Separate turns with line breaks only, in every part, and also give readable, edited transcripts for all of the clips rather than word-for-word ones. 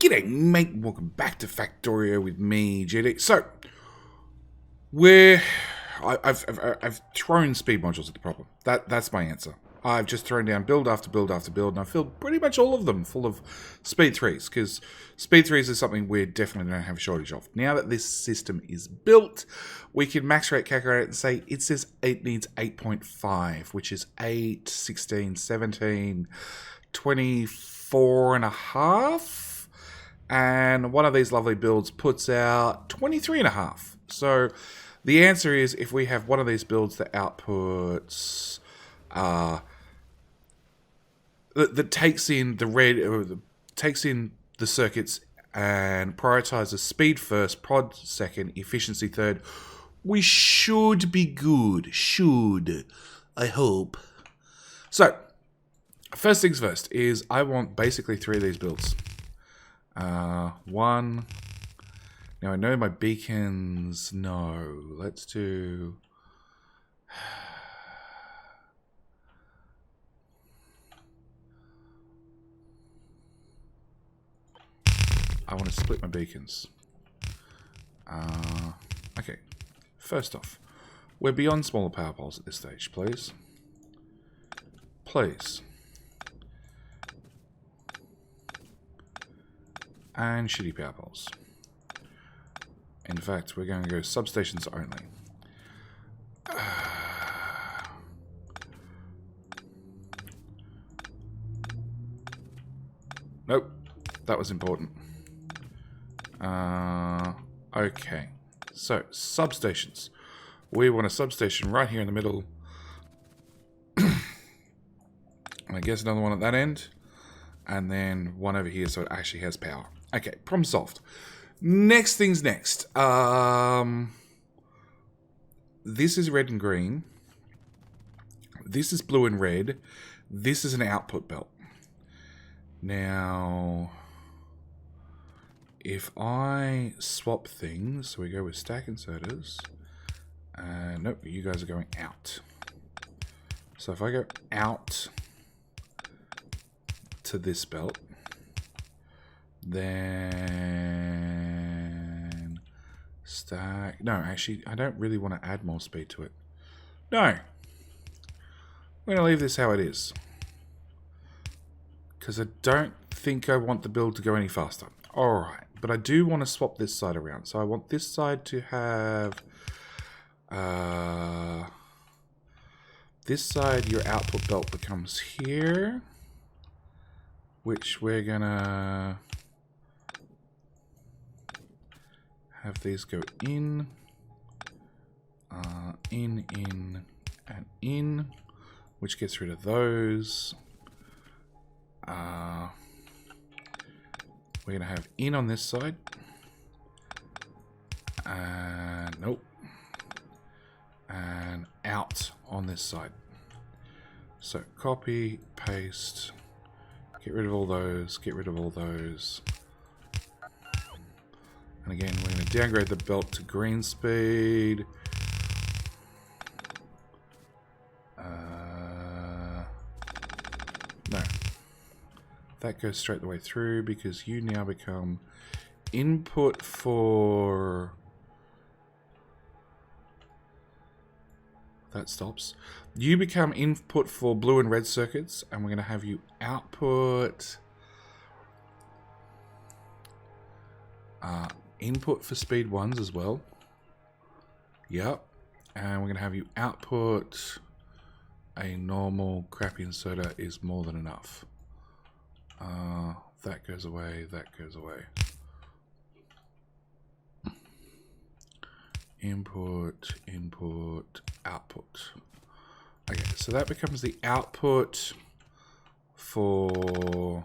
G'day mate, welcome back to Factorio with me, JD. So, I've thrown speed modules at the problem. That's my answer. I've just thrown down build after build after build, and I've filled pretty much all of them full of speed 3s, because speed 3s is something we're definitely going to have a shortage of. Now that this system is built, we can max rate calculate it and say it says it needs 8.5, which is 8, 16, 17, 24 and a half. And one of these lovely builds puts out 23 and a half. So the answer is, if we have one of these builds that outputs that takes in the red, or takes in the circuits and prioritizes speed first, prod second, efficiency third, we should be good. Should, I hope. So first things first is I want basically 3 of these builds. One. Now I know my beacons. No, let's do. I want to split my beacons. Okay. First off, we're beyond smaller power poles at this stage, please. Please. And shitty power poles. In fact, we're going to go substations only. Nope, that was important. Okay, so substations. We want a substation right here in the middle. And I guess another one at that end. And then one over here so it actually has power. Okay, problem solved. Next things next. This is red and green. This is blue and red. This is an output belt. Now, if I swap things, so we go with stack inserters. Nope, you guys are going out. So if I go out to this belt, then stack. No, actually, I don't really want to add more speed to it. No, I'm going to leave this how it is, because I don't think I want the build to go any faster. Alright, but I do want to swap this side around. So I want this side to have this side, your output belt becomes here, which we're gonna have these go in, in, and in, which gets rid of those. We're gonna have in on this side, and nope, and out on this side. So copy, paste, get rid of all those, get rid of all those. And again, we're going to downgrade the belt to green speed. No. That goes straight the way through, because you now become input for... That stops. You become input for blue and red circuits, and we're going to have you output... input for speed 1s as well. Yep. And we're going to have you output a normal crappy inserter is more than enough. That goes away, that goes away. Input, input, output. Okay, so that becomes the output for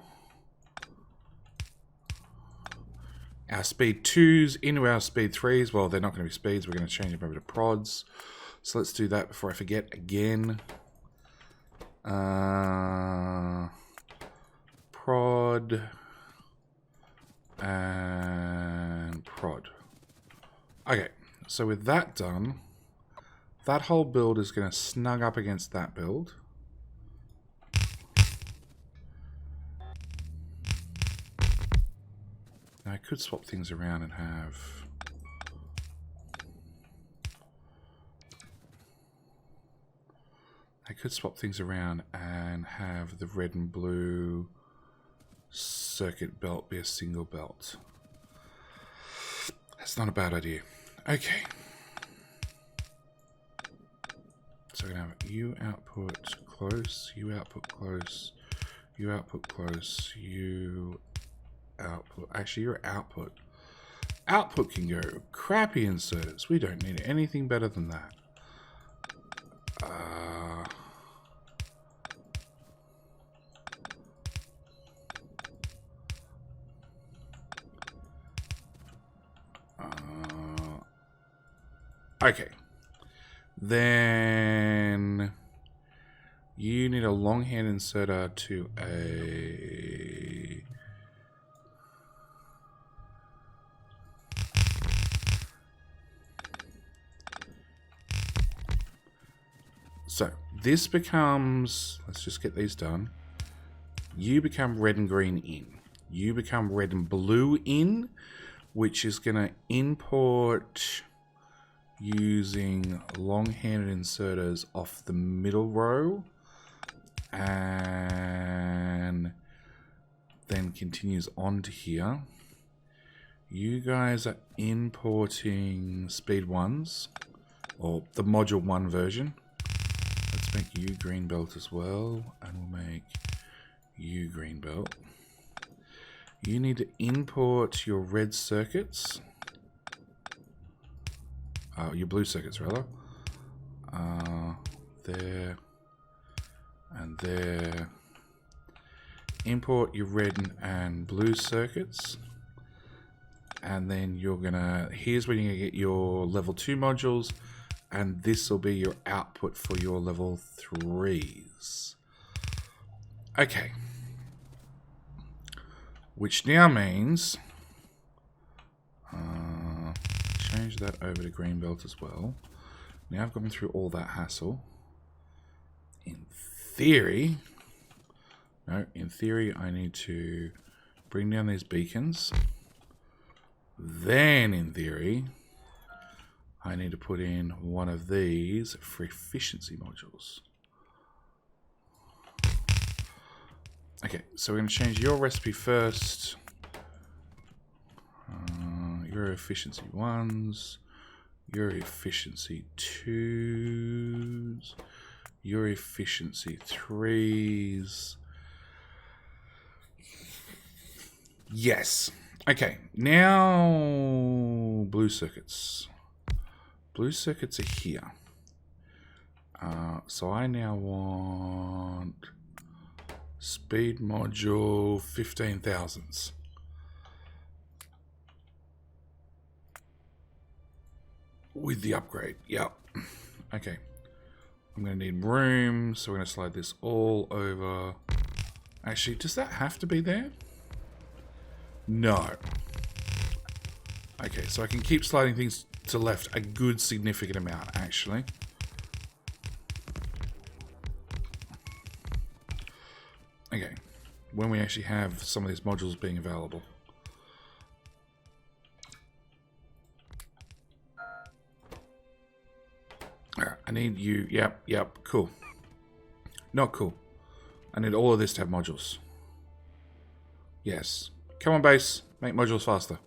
our speed 2s into our speed 3s. Well, they're not going to be speeds. We're going to change them over to prods. So let's do that before I forget again. Prod and prod. Okay, so with that done, that whole build is going to snug up against that build. I could swap things around and have... the red and blue circuit belt be a single belt. That's not a bad idea. Okay. So we're going to have you output close, you output close, you output close, you output. Actually, your output. Output can go crappy inserters. We don't need anything better than that. Okay. Then you need a long hand inserter to a... So this becomes, let's just get these done. You become red and green in. You become red and blue in, which is going to import using long-handed inserters off the middle row, and then continues on to here. You guys are importing speed ones, or the module 1 version. Let's make you green belt as well, and we'll make you green belt. You need to import your red circuits. Your blue circuits, rather. There and there. Import your red and blue circuits. And then you're gonna, here's where you're gonna get your level 2 modules, and this will be your output for your level 3s. Okay. Which now means, change that over to green belt as well. Now I've gone through all that hassle. In theory, I need to bring down these beacons. Then, in theory, I need to put in one of these for efficiency modules. Okay, so we're going to change your recipe first. Your efficiency 1s, your efficiency 2s, your efficiency 3s. Yes. Okay, now blue circuits. Blue circuits are here. So I now want speed module 15,000s. With the upgrade, yep. Okay. I'm going to need room, so we're going to slide this all over. Actually, does that have to be there? No. Okay, so I can keep sliding things to left a good significant amount, actually. Okay. When we actually have some of these modules being available. Alright, I need you. Yep, cool. Not cool. I need all of this to have modules. Yes. Come on, base. Make modules faster.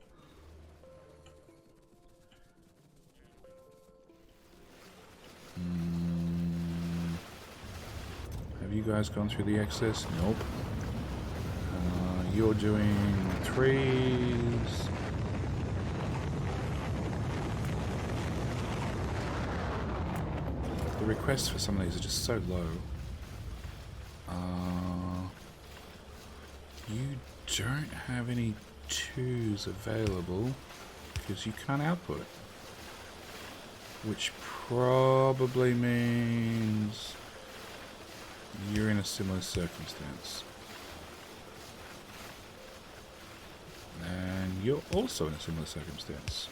Have you guys gone through the excess? Nope. You're doing 3s. The requests for some of these are just so low. You don't have any 2s available because you can't output. Which probably means you're in a similar circumstance. And you're also in a similar circumstance.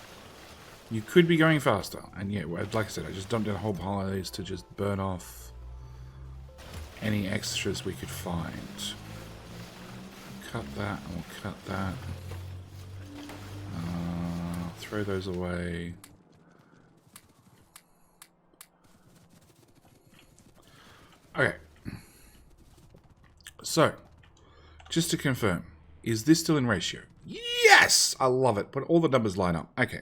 You could be going faster, and yet, like I said, I just dumped in a whole pile of these to just burn off any extras we could find. Cut that, and we'll cut that. throw those away. Okay. So, just to confirm, is this still in ratio? Yes! I love it. But all the numbers line up. Okay.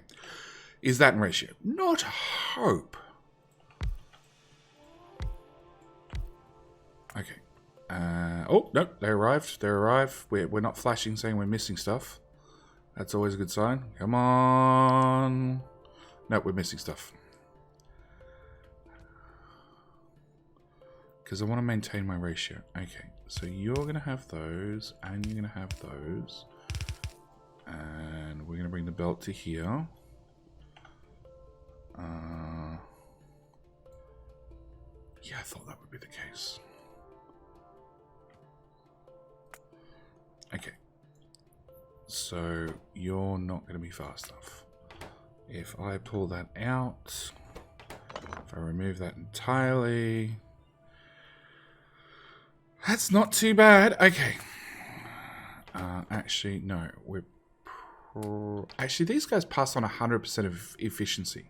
Is that in ratio? Not hope. Okay. Oh, no, they arrived. They arrived. We're not flashing saying we're missing stuff. That's always a good sign. Come on. No, we're missing stuff. Because I want to maintain my ratio. Okay, so you're going to have those, and you're going to have those. And we're going to bring the belt to here. Yeah, I thought that would be the case. Okay. So you're not going to be fast enough. If I pull that out, if I remove that entirely, that's not too bad. Okay. Actually, no. Actually, these guys pass on 100% of efficiency.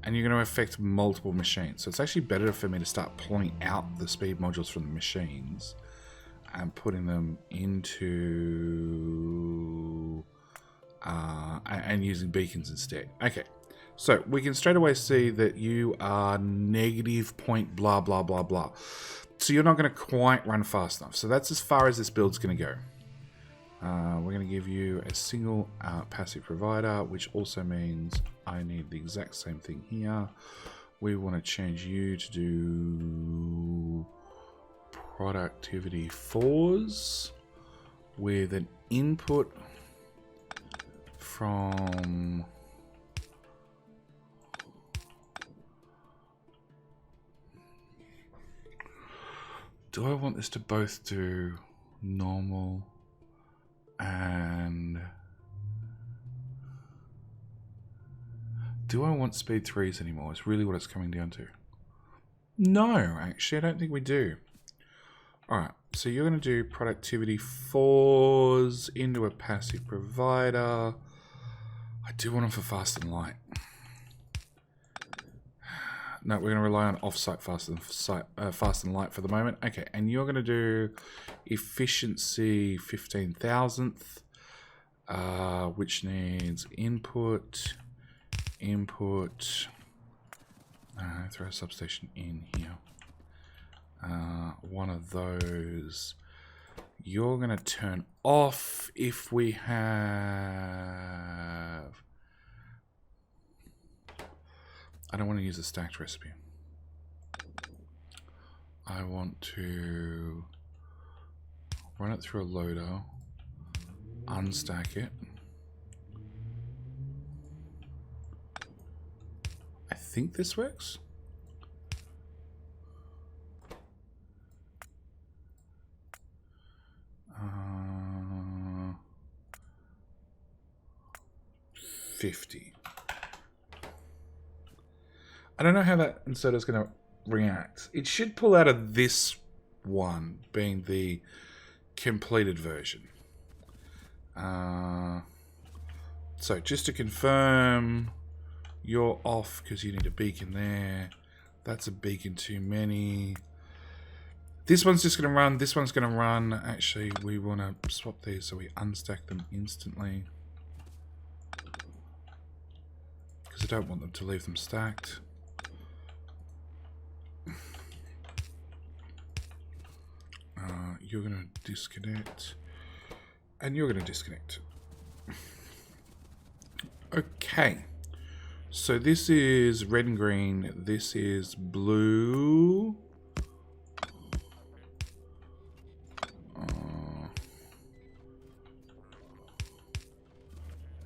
And you're going to affect multiple machines. So it's actually better for me to start pulling out the speed modules from the machines and putting them into... and using beacons instead. Okay. So we can straight away see that you are negative point blah, blah, blah, blah. So you're not going to quite run fast enough. So that's as far as this build's going to go. We're going to give you a single passive provider, which also means I need the exact same thing here. We want to change you to do productivity 4s with an input from... Do I want this to both do normal and... Do I want speed 3s anymore? It's really what it's coming down to. No, actually, I don't think we do. Alright, so you're going to do productivity 4s into a passive provider. I do want them for fast and light. No, we're going to rely on off-site fast and light for the moment. Okay, and you're going to do efficiency 15,000th, which needs input. Throw a substation in here. One of those. You're going to turn off if we have... I don't want to use a stacked recipe. I want to run it through a loader, unstack it. I think this works. Uh, 50. I don't know how that inserter is going to react. It should pull out of this one, being the completed version. So just to confirm, you're off because you need a beacon there. That's a beacon too many. This one's just going to run. This one's going to run. Actually, we want to swap these so we unstack them instantly. Because I don't want them to leave them stacked. You're going to disconnect. And you're going to disconnect. Okay. So this is red and green. This is blue.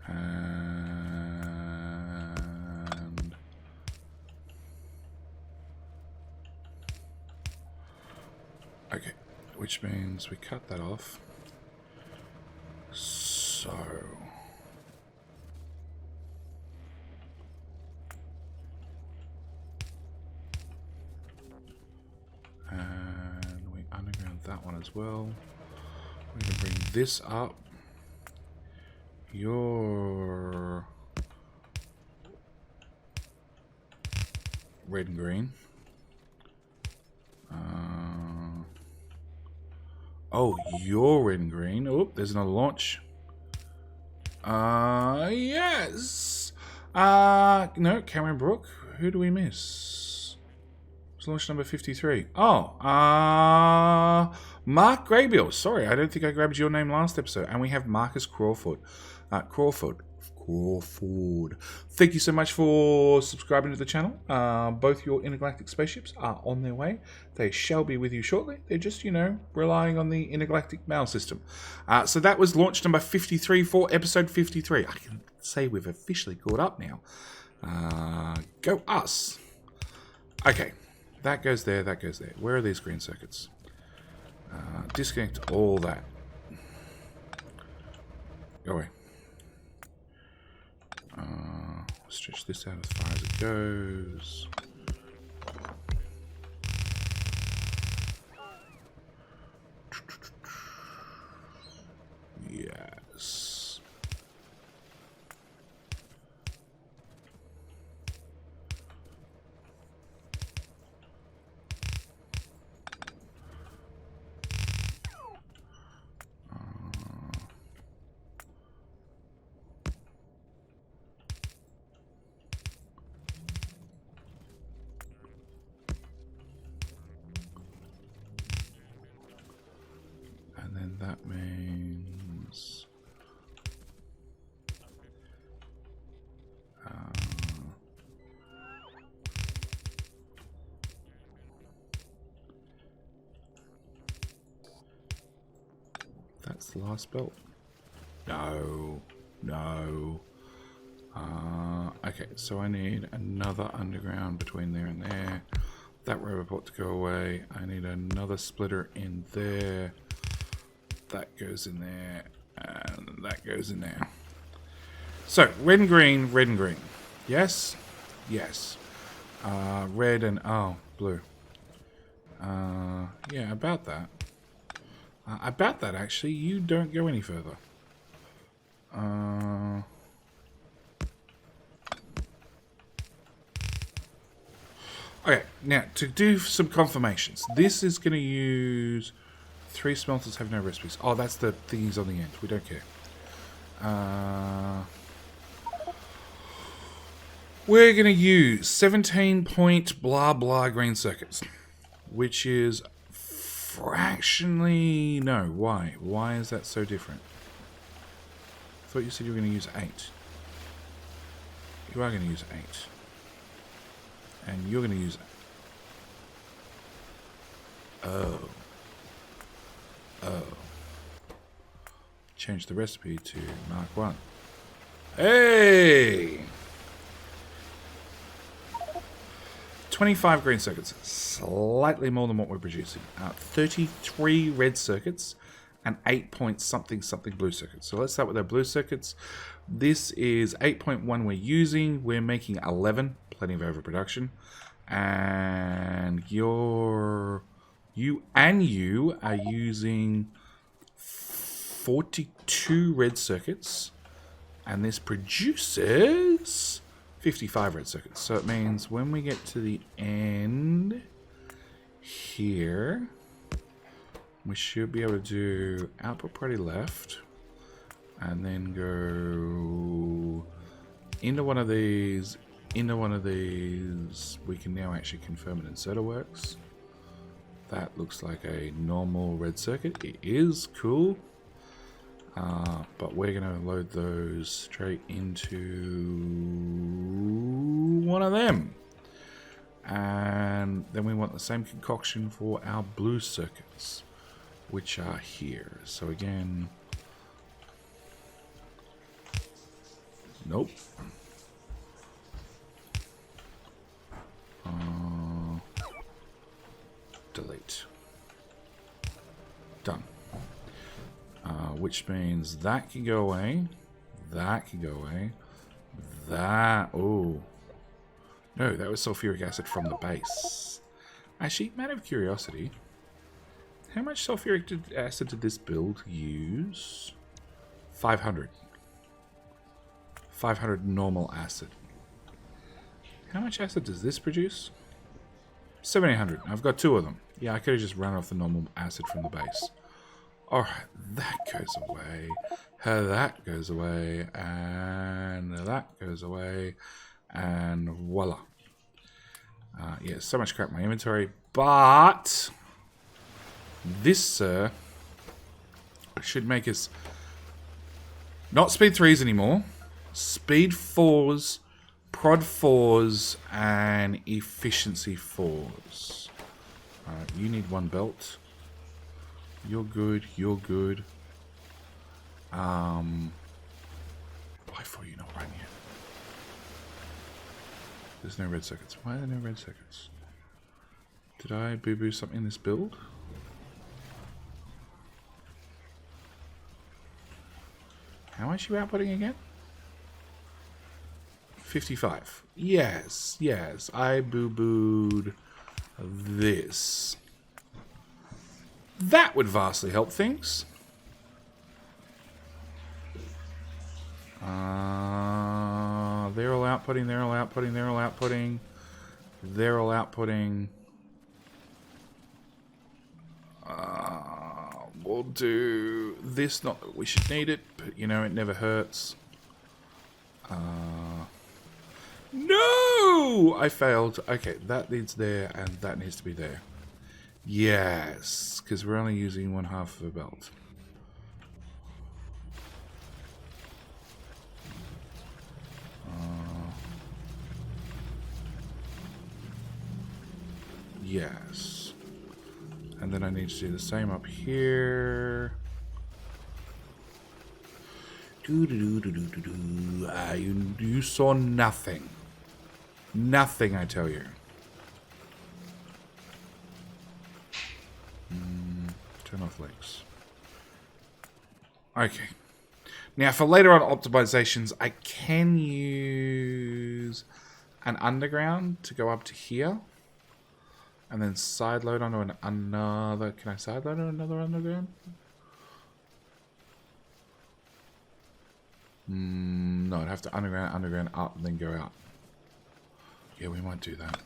And okay, which means we cut that off. So and we underground that one as well. We're going to bring this up. You're red and green. Oh, you're red and green. Oh, there's another launch. Yes. No, Cameron Brook. Who do we miss? It's launch number 53. Oh, Mark Graybill. Sorry, I don't think I grabbed your name last episode. And we have Marcus Crawford. Crawford. Thank you so much for subscribing to the channel. Both your intergalactic spaceships are on their way. They shall be with you shortly. They're just, relying on the intergalactic mail system. So that was launch number 53 for episode 53. I can say we've officially caught up now. Go us. Okay. That goes there, that goes there. Where are these green circuits? Disconnect all that. Go away. Stretch this out as far as it goes. Yes. That means that's the last belt. No. Okay, so I need another underground between there and there. That roboport to go away. I need another splitter in there. That goes in there, and that goes in there. So, red and green, red and green. Yes? Yes. Red and, blue. Yeah, about that. Actually, you don't go any further. Okay, now, to do some confirmations. This is going to use... 3 smelters have no recipes. Oh, that's the thingies on the end. We don't care. We're going to use 17 point blah blah green circuits. Which is fractionally... No, why? Why is that so different? I thought you said you were going to use 8. You are going to use 8. And you're going to use... Oh. Change the recipe to Mark 1. Hey! 25 green circuits. Slightly more than what we're producing. 33 red circuits and 8 point something blue circuits. So let's start with our blue circuits. This is 8.1 we're using. We're making 11. Plenty of overproduction. And you are using 42 red circuits, and this produces 55 red circuits. So it means when we get to the end here, we should be able to do output priority left, and then go into one of these, into one of these. We can now actually confirm an inserter works. That looks like a normal red circuit. It is cool. But we're going to load those straight into one of them. And then we want the same concoction for our blue circuits, which are here. So again... Nope. Delete. Done. Which means that can go away. That can go away. That... Oh. No, that was sulfuric acid from the base. Actually, matter of curiosity, how much sulfuric acid did this build use? 500. 500 normal acid. How much acid does this produce? 1700. I've got 2 of them. Yeah, I could have just run off the normal acid from the base. Alright, that goes away. That goes away. And that goes away. And voila. Yeah, so much crap in my inventory. But this, sir, should make us not speed 3s anymore. Speed 4s, prod 4s, and efficiency 4s. Alright, you need 1 belt. You're good, you're good. Why for you not running yet? There's no red circuits. Why are there no red circuits? Did I boo-boo something in this build? How much are you outputting again? 55. Yes, yes. I boo-booed this. That would vastly help things. They're all outputting, they're all outputting, they're all outputting. They're all outputting. We'll do this, not that we should need it, but you know, it never hurts. No! I failed. Okay, that needs there, and that needs to be there. Yes, because we're only using 1/2 of a belt. Yes. And then I need to do the same up here. You saw nothing. Nothing, I tell you. Turn off legs. Okay. Now, for later on optimizations, I can use an underground to go up to here. And then side load onto another... Can I side load on another underground? No, I'd have to underground up, and then go out. Yeah, we might do that.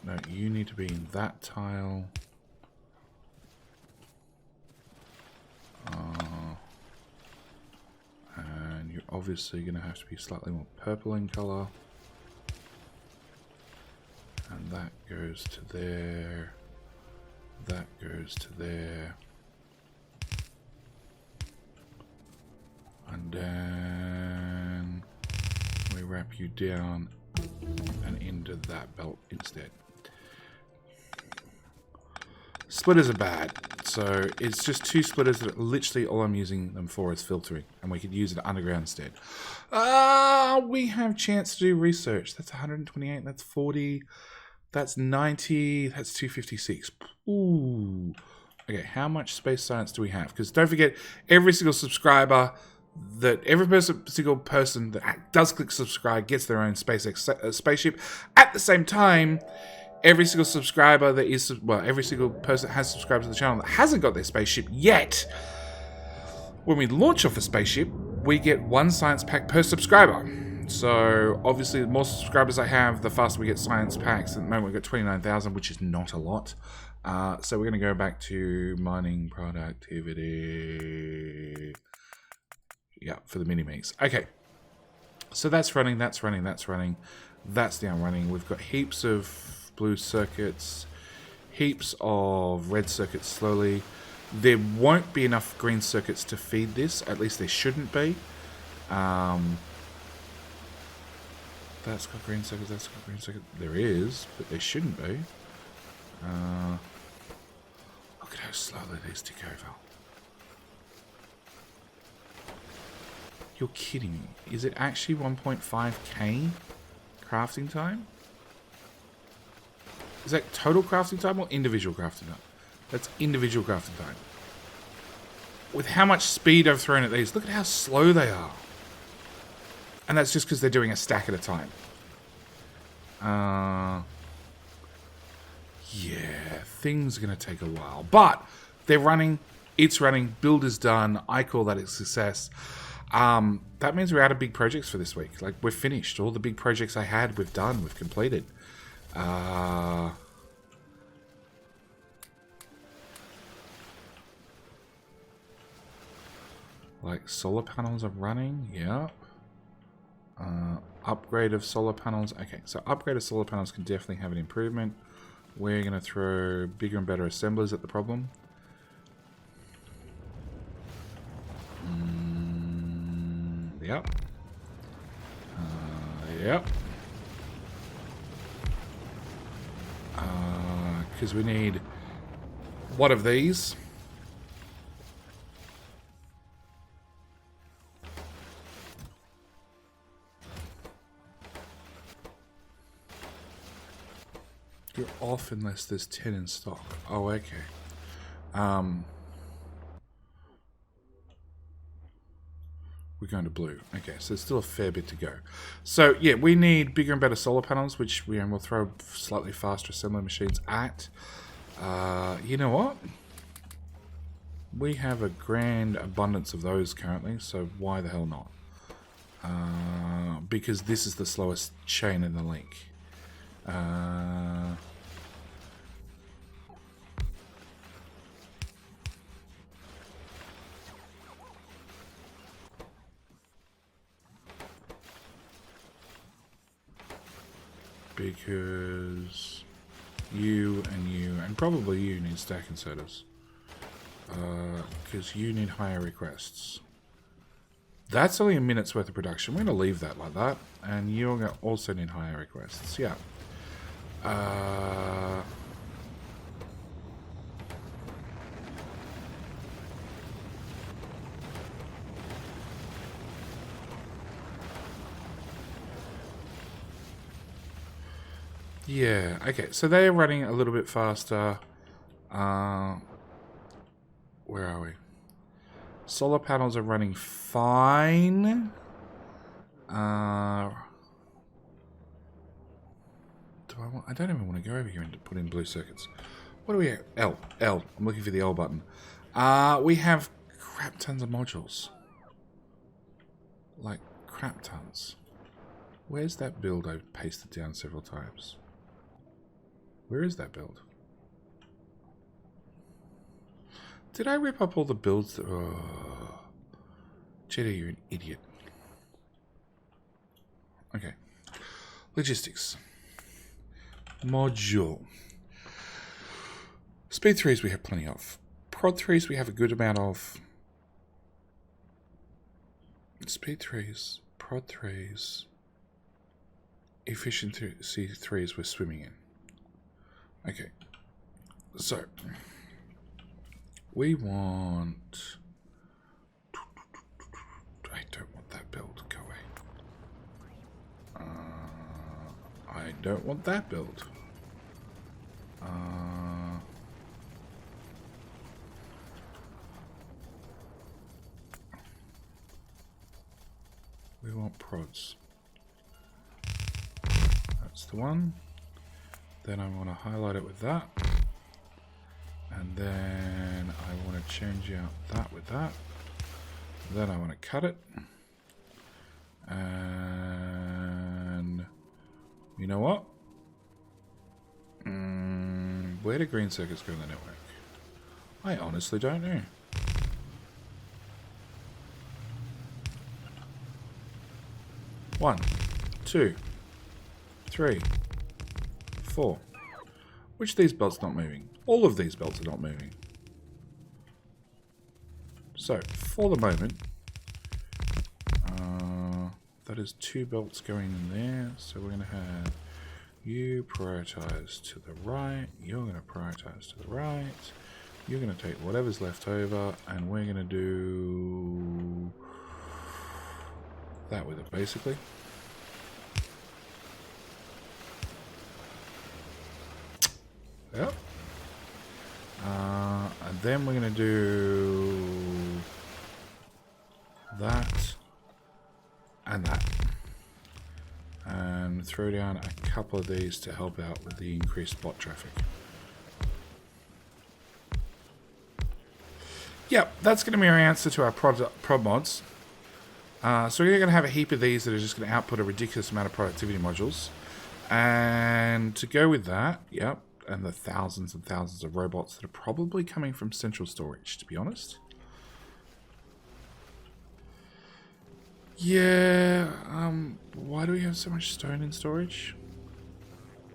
No, you need to be in that tile. And you're obviously going to have to be slightly more purple in colour. And that goes to there. That goes to there. And then we wrap you down and into that belt instead. Splitters are bad. So it's just 2 splitters that literally all I'm using them for is filtering. And we could use it underground instead. We have chance to do research. That's 128. That's 40. That's 90. That's 256. Ooh. Okay, how much space science do we have? Because don't forget, every single subscriber, single person that does click subscribe gets their own SpaceX spaceship. At the same time, every single subscriber that is, well, every single person that has subscribed to the channel that hasn't got their spaceship yet, when we launch off a spaceship, we get 1 science pack per subscriber. So, obviously, the more subscribers I have, the faster we get science packs. At the moment, we've got 29,000, which is not a lot. So, we're going to go back to mining productivity. Yeah, for the mini-me's. Okay. So, that's running, that's running, that's running. That's now running. We've got heaps of blue circuits, heaps of red circuits slowly. There won't be enough green circuits to feed this. At least there shouldn't be. That's got green circuits, that's got green circuits. There is, but there shouldn't be. Look at how slowly these tick over. You're kidding me. Is it actually 1.5k crafting time? Is that total crafting time or individual crafting time? That's individual crafting time. With how much speed I've thrown at these, look at how slow they are. And that's just because they're doing a stack at a time. Yeah, things are going to take a while. But they're running. It's running. Build is done. I call that a success. That means we're out of big projects for this week. Like, we're finished. All the big projects I had, we've done. We've completed. Like, solar panels are running. Yep. Upgrade of solar panels. Okay, so upgrade of solar panels can definitely have an improvement. We're going to throw bigger and better assemblers at the problem. Yep. Yep. Because we need one of these. You're off unless there's 10 in stock. Oh, okay. We're going to blue. Okay, so there's still a fair bit to go. So, yeah, we need bigger and better solar panels, which we'll throw slightly faster assembly machines at. You know what? We have a grand abundance of those currently, so why the hell not? Because this is the slowest chain in the link. Because you and probably you need stack inserters. Because you need higher requests. That's only a minute's worth of production. We're going to leave that like that. And you're going to also need higher requests. Yeah. Yeah, okay, so they're running a little bit faster. Where are we? Solar panels are running fine. I don't even want to go over here and put in blue circuits. What do we have? L. I'm looking for the L button. We have crap tons of modules. Like, crap tons. Where's that build I've pasted down several times? Where is that build? Did I rip up all the builds? Oh. Cheddar, you're an idiot. Okay. Logistics. Module. Speed 3s we have plenty of. Prod 3s we have a good amount of. Speed 3s, Prod 3s, Efficiency 3s we're swimming in. Okay. So, we want... I don't want that build. Go away. I don't want that build. We want prods. That's the one. Then I want to highlight it with that. And then I want to change out that with that. Then I want to cut it. And you know what? Where do green circuits go in the network? I honestly don't know. One, 2, 3, 4. Which of these belts not moving? All of these belts are not moving. So, for the moment, that is 2 belts going in there. So we're going to have you prioritize to the right. You're going to prioritize to the right. You're going to take whatever's left over, and we're going to do that with it, basically. Yep. And then we're going to do that and that. And throw down a couple of these to help out with the increased bot traffic. Yep, that's going to be our answer to our prod mods. So we're going to have a heap of these that are just going to output a ridiculous amount of productivity modules. And to go with that, yep, and the thousands and thousands of robots that are probably coming from central storage, to be honest. Yeah, why do we have so much stone in storage?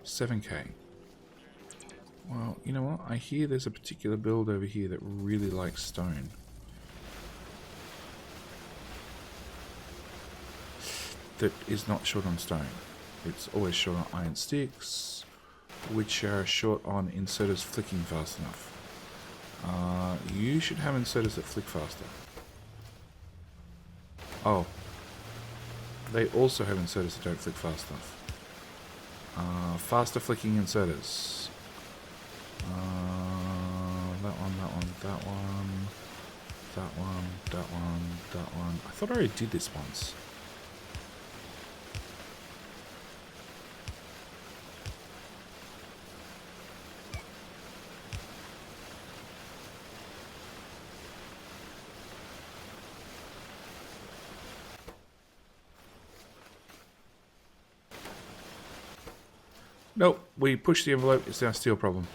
7k. Well, you know what? I hear there's a particular build over here that really likes stone. That is not short on stone. It's always short on iron sticks, which are short on inserters flicking fast enough. You should have inserters that flick faster. Oh. They also have inserters that don't flick fast enough. Faster flicking inserters. That one, that one, that one. That one, that one, that one. I thought I already did this once. Nope, we pushed the envelope, it's now a steel problem.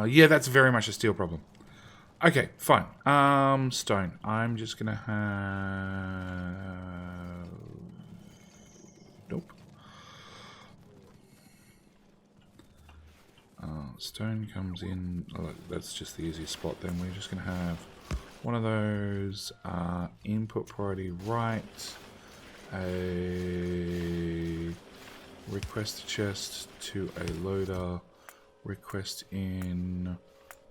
Yeah, that's very much a steel problem. Okay, fine. Stone. I'm just gonna have... Nope. Stone comes in... Oh, that's just the easiest spot then. We're just gonna have one of those. Input priority right. A request chest to a loader, request in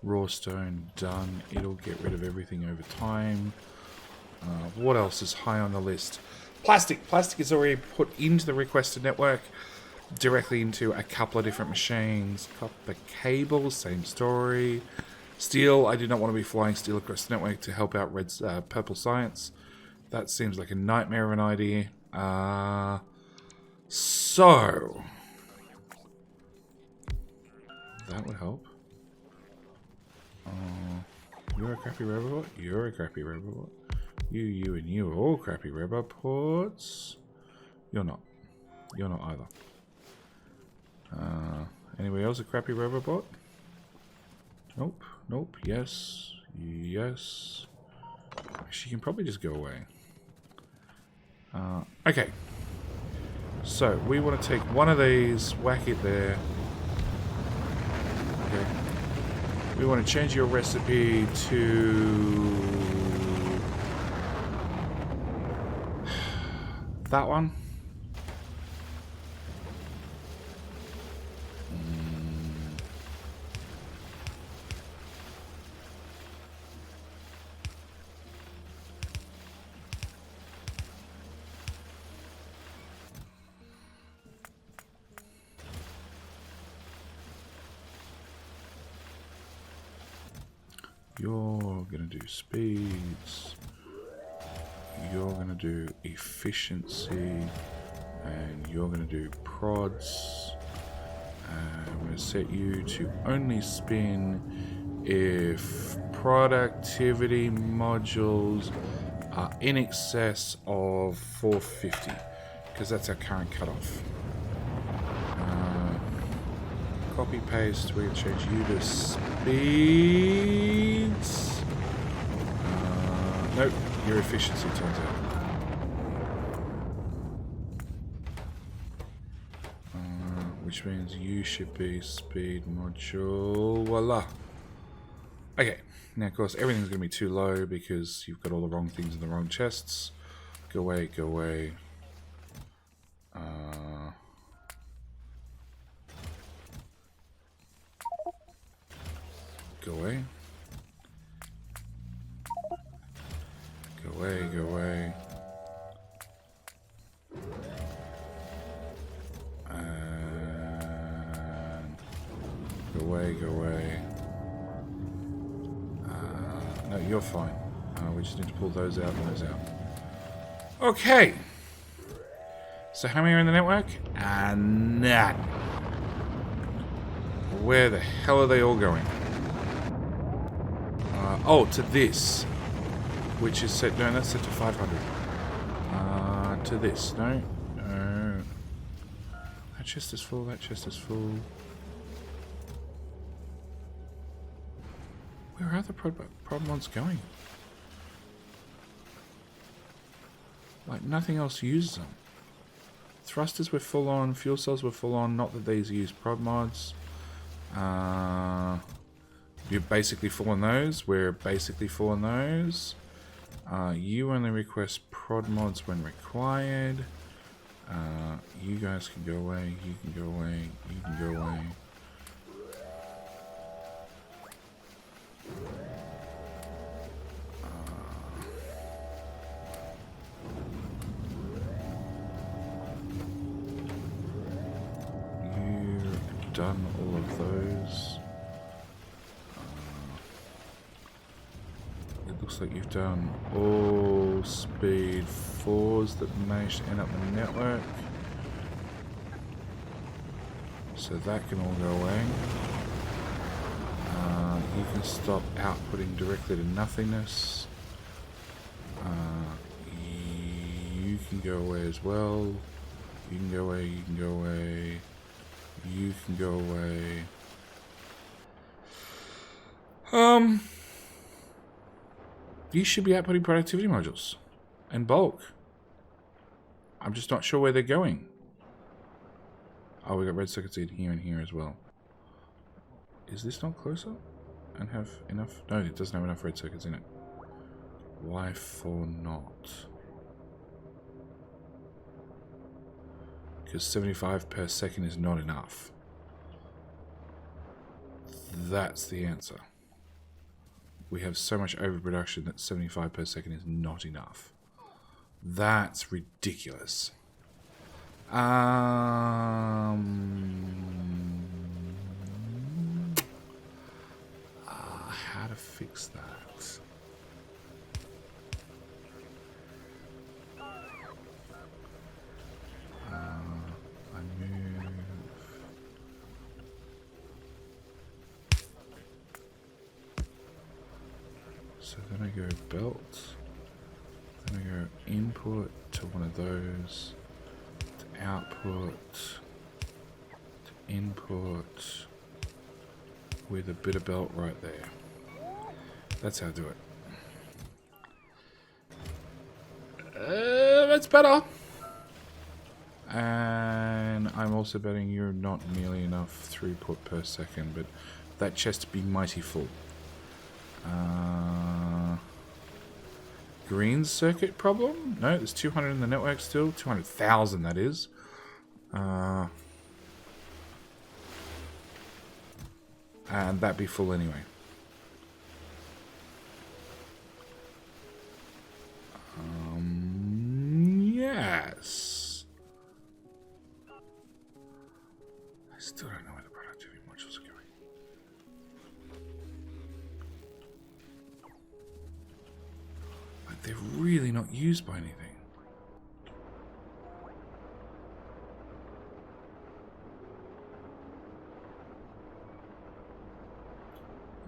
raw stone, done. It'll get rid of everything over time. What else is high on the list? Plastic. Plastic is already put into the requested network, directly into a couple of different machines. Copper cable, same story. Steel, I do not want to be flying steel across the network to help out purple science. That seems like a nightmare of an idea. So that would help. You're a crappy robot. You're a crappy robot. You, and you are all crappy robots. You're not. You're not either. Anybody else a crappy robot? Nope. Nope. Yes. Yes. She can probably just go away. Okay. So, we want to take one of these, whack it there. Okay. We want to change your recipe to... that one. You're gonna do speeds, you're gonna do efficiency, and you're gonna do prods. I'm gonna set you to only spin if productivity modules are in excess of 450, because that's our current cutoff. Copy paste, we're going to change you to speeds. Nope, your efficiency turns out. Which means you should be speed module. Voila. Okay, now of course everything's going to be too low because you've got all the wrong things in the wrong chests. Go away, go away. Go away. Go away, go away. And go away, go away. No, you're fine. We just need to pull those out and those out. Okay. So how many are in the network? None. Where the hell are they all going? Oh, to this. which is set, no, that's set to 500. To this, no. That chest is full, that chest is full. Where are the prod mods going? Like, nothing else uses them. Thrusters were full on, fuel cells were full on, not that these use prod mods. You're basically full on those, we're basically full on those. You only request prod mods when required. You guys can go away, you can go away, you can go away. You've done all of those. It looks like you've done all speed 4s that managed to end up in the network. So that can all go away. You can stop outputting directly to nothingness. You can go away as well. You can go away, you can go away. You can go away. These should be outputting productivity modules and bulk. I'm just not sure where they're going. Oh, we got red circuits in here and here as well. Is this not closer? And have enough? No, it doesn't have enough red circuits in it. Why for not? Because 75 per second is not enough. That's the answer. We have so much overproduction that 75 per second is not enough. That's ridiculous. How to fix that? I move. So then I go belt. Then I go input to one of those. To output. To input. With a bit of belt right there. That's how I do it. That's better. And I'm also betting you're not nearly enough throughput per second, but that chest be mighty full. Green circuit problem? No, there's 200 in the network still. 200,000 that is. And that be full anyway. Yes. I still don't know where the productivity modules are going. Like, they're really not used by anything.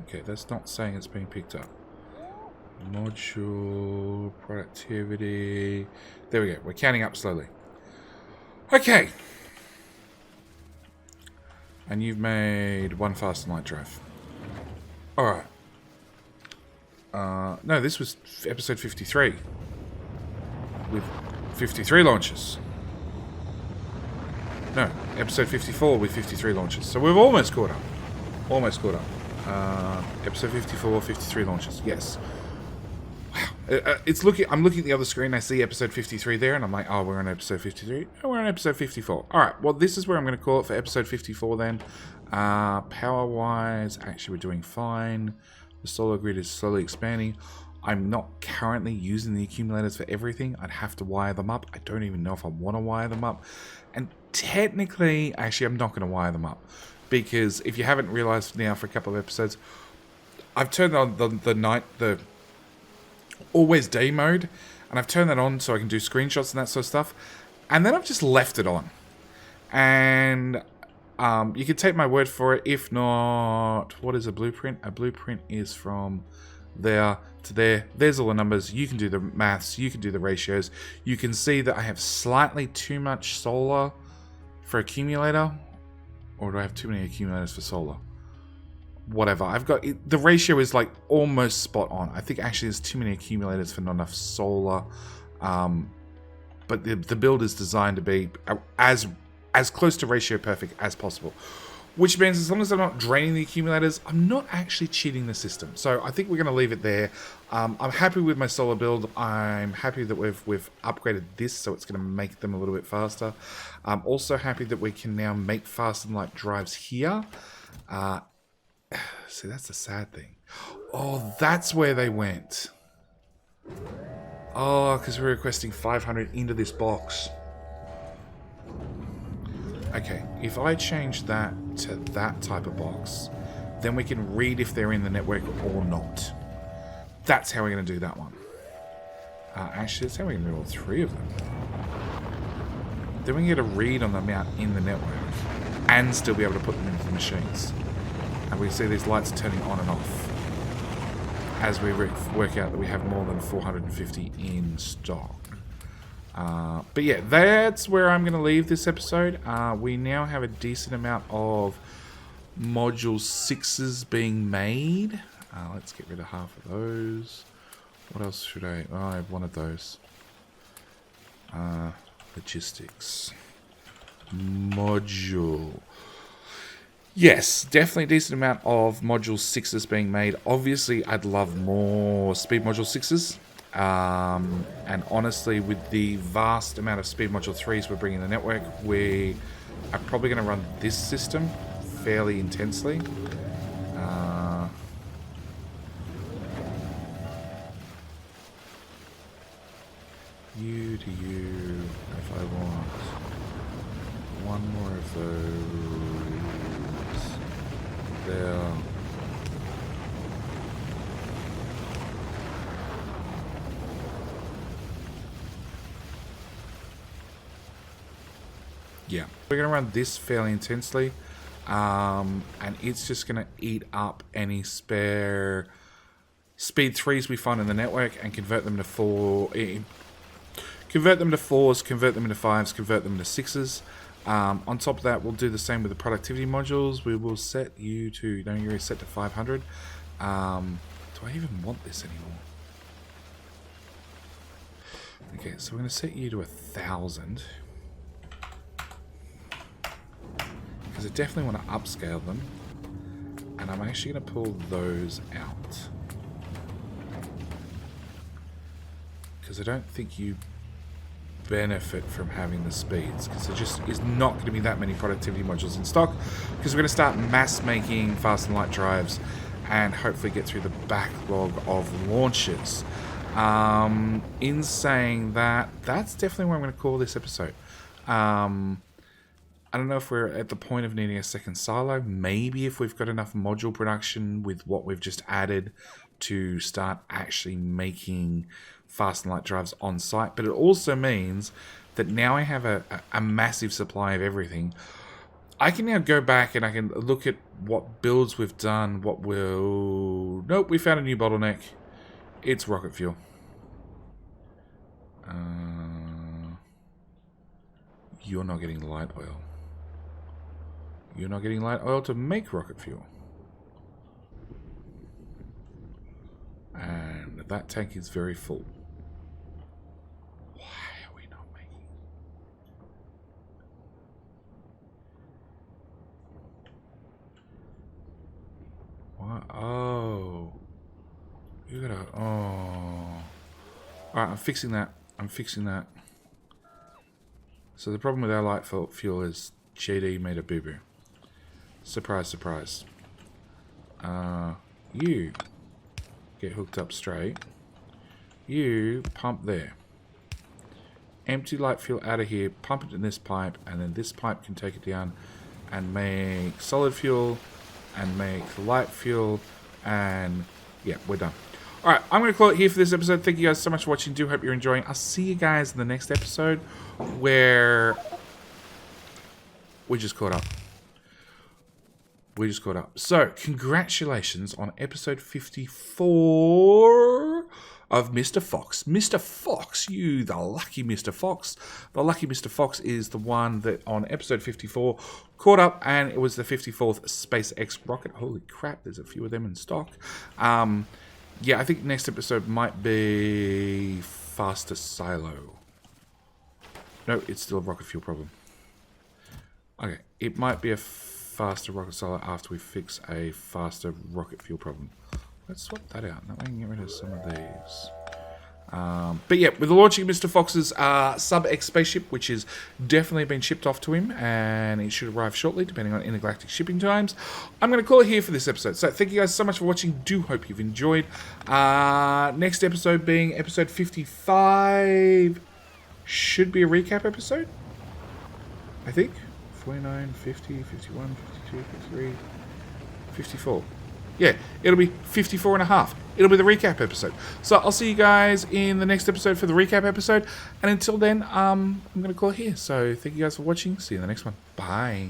Okay, that's not saying it's being picked up. Module, productivity. There we go. We're counting up slowly. Okay. And you've made one fast and light drive. Alright. No, this was episode 53. With 53 launches. No, episode 54 with 53 launches. So we've almost caught up. Almost caught up. Episode 54, 53 launches. Yes. Wow. It's looking. I'm looking at the other screen. I see episode 53 there, and I'm like, oh, we're on episode 53. Oh, we're on episode 54. All right. Well, this is where I'm going to call it for episode 54 then. Power-wise, actually, we're doing fine. The solar grid is slowly expanding. I'm not currently using the accumulators for everything. I'd have to wire them up. I don't even know if I want to wire them up. And technically, actually, I'm not going to wire them up. Because if you haven't realized now for a couple of episodes, I've turned on the always day mode, and I've turned that on so I can do screenshots and that sort of stuff, and then I've just left it on. And you can take my word for it. If not, what is a blueprint? A blueprint is from there to there. There's all the numbers. You can do the maths. You can do the ratios. You can see that I have slightly too much solar for accumulator. Or do I have too many accumulators for solar? Whatever. I've got... the ratio is like almost spot on. I think actually there's too many accumulators for not enough solar. But the build is designed to be as close to ratio perfect as possible. Which means as long as I'm not draining the accumulators, I'm not actually cheating the system. So I think we're going to leave it there. I'm happy with my solar build. I'm happy that we've upgraded this, so it's going to make them a little bit faster. I'm also happy that we can now make fast and light drives here. See, that's the sad thing. Oh, that's where they went. Oh, because we're requesting 500 into this box. Okay, if I change that to that type of box, then we can read if they're in the network or not. That's how we're going to do that one. Actually, that's how we're going to do all three of them. Then we can get a read on the amount in the network and still be able to put them into the machines. And we see these lights turning on and off as we work out that we have more than 450 in stock. But yeah, that's where I'm going to leave this episode. We now have a decent amount of module 6s being made. Let's get rid of half of those. What else should I... oh, I have one of those. Logistics. Module. Yes, definitely a decent amount of module 6s being made. Obviously, I'd love more speed module 6s. And honestly, with the vast amount of speed module 3s we're bringing to the network, we are probably going to run this system fairly intensely. You to you, if I want one more of those there. Yeah, we're going to run this fairly intensely, and it's just going to eat up any spare speed 3s we find in the network and convert them to 4s, convert them to 5s, convert them to 6s. On top of that, we'll do the same with the productivity modules. We will set you to, no, you're set to 500. Do I even want this anymore? Okay, so we're going to set you to 1,000. Because I definitely want to upscale them. And I'm actually going to pull those out. Because I don't think you benefit from having the speeds. Because there just is not going to be that many productivity modules in stock. Because we're going to start mass making fast and light drives. And hopefully get through the backlog of launches. In saying that, that's definitely what I'm going to call this episode. I don't know if we're at the point of needing a second silo. Maybe if we've got enough module production with what we've just added to start actually making fast and light drives on site. But it also means that now I have a massive supply of everything. I can now go back and I can look at what builds we've done, what will... Nope, we found a new bottleneck. It's rocket fuel. You're not getting light oil. You're not getting light oil to make rocket fuel. And that tank is very full. Why are we not making... What? Oh. You gotta... Oh. Alright, I'm fixing that. I'm fixing that. So the problem with our light fuel is JD made a boo-boo. Surprise, surprise. You get hooked up straight. You pump there. Empty light fuel out of here, pump it in this pipe, and then this pipe can take it down and make solid fuel and make light fuel, and yeah, we're done. Alright, I'm going to call it here for this episode. Thank you guys so much for watching. Do hope you're enjoying. I'll see you guys in the next episode where we just caught up. We just caught up. So, congratulations on episode 54 of MrFoxx. MrFoxx, you the lucky MrFoxx. The lucky MrFoxx is the one that on episode 54 caught up, and it was the 54th SpaceX rocket. Holy crap, there's a few of them in stock. Yeah, I think next episode might be faster silo. No, it's still a rocket fuel problem. Okay, it might be a faster rocket silo after we fix a faster rocket fuel problem. Let's swap that out. That way we can get rid of some of these. But yeah, with the launching of MrFoxx's SubX spaceship, which has definitely been shipped off to him, and it should arrive shortly, depending on intergalactic shipping times, I'm going to call it here for this episode. So thank you guys so much for watching. Do hope you've enjoyed. Next episode being episode 55, should be a recap episode, I think. 49, 50, 51, 52, 53, 54. Yeah, it'll be 54 and a half. It'll be the recap episode. So I'll see you guys in the next episode for the recap episode. And until then, I'm going to call it here. So thank you guys for watching. See you in the next one. Bye.